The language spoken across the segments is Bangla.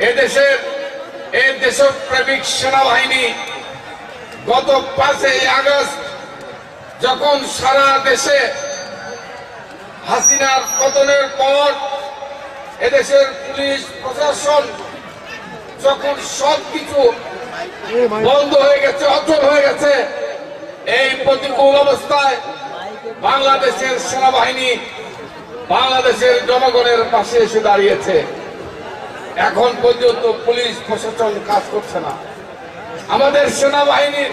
এদেশের এই দেশপ্রেমিক সেনাবাহিনী গত 5 আগস্ট যখন সারা দেশে হাসিনার পতনের পর এদেশের পুলিশ প্রশাসন যখন সবকিছু বন্ধ হয়ে গেছে, অচল হয়ে গেছে, এই প্রতিকূল অবস্থায় বাংলাদেশের সেনাবাহিনী বাংলাদেশের জনগণের পাশে এসে দাঁড়িয়েছে। এখন পর্যন্ত পুলিশ প্রশাসন কাজ করছে না। আমাদের সেনাবাহিনীর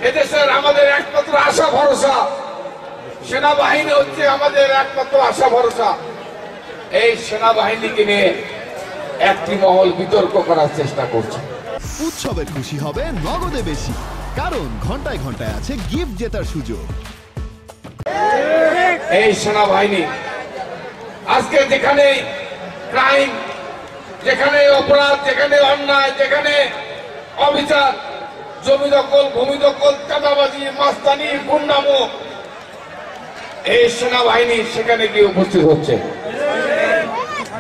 এদেশের আমাদের একমাত্র আশা ভরসা, সেনাবাহিনী হচ্ছে আমাদের একমাত্র আশা ভরসা। এই সেনাবাহিনীকে নিয়ে একটি মহল বিতর্ক করার চেষ্টা করছে। উৎসবে খুশি হবে নগদে বেশি, কারণ ঘন্টায় ঘন্টায় আছে গিফট জেতার সুযোগ। এই সেনাবাহিনী আজকে যেখানে ক্রাইম, যেখানে অপরাধ, যেখানে অন্যায়, যেখানে অবিচার, জমি দখল, ভূমি দখল, চাঁদাবাজি, মাস্তানি, গুন্ডামো, এই সেনাবাহিনী সেখানে গিয়ে উপস্থিত হচ্ছে,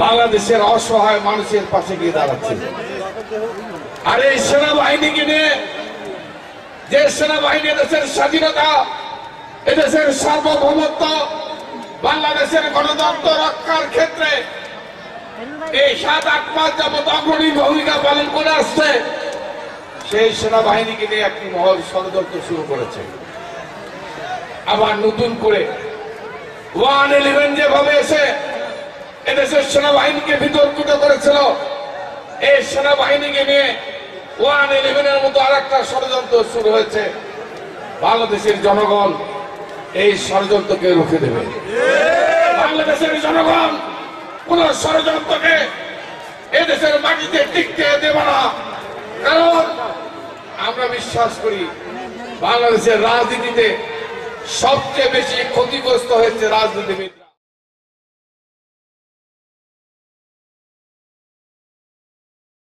বাংলাদেশের অসহায় মানুষের পাশে গিয়ে দাঁড়াচ্ছে। আর এই সেনাবাহিনীকে নিয়ে, যে সেনাবাহিনী দেশের স্বাধীনতা, এদেশের সার্বভৌমত্ব, বাংলাদেশের গণতন্ত্র রক্ষার ক্ষেত্রে এই 7-8 মাস যাবত অগ্রণী ভূমিকা পালন করে আসছে, সেই সেনাবাহিনীকে নিয়ে একটি মহল ষড়যন্ত্র শুরু করেছে। আবার নতুন করে 111 যেভাবে এসে এদেশের সেনাবাহিনীকে বিতর্কিত করেছিল, এই সেনাবাহিনীকে নিয়ে 111-এর মতো আর একটা ষড়যন্ত্র শুরু হয়েছে। বাংলাদেশের জনগণ এই ষড়যন্ত্রকে রুখে দেবে। বাংলাদেশের জনগণ কোন ষড়যন্ত্রকে এদেশের মাটিতে টিকতে দেবে না। কারণ আমরা বিশ্বাস করি বাংলাদেশের রাজনীতিতে সবচেয়ে বেশি ক্ষতিগ্রস্ত হয়েছে রাজনীতিবিদ।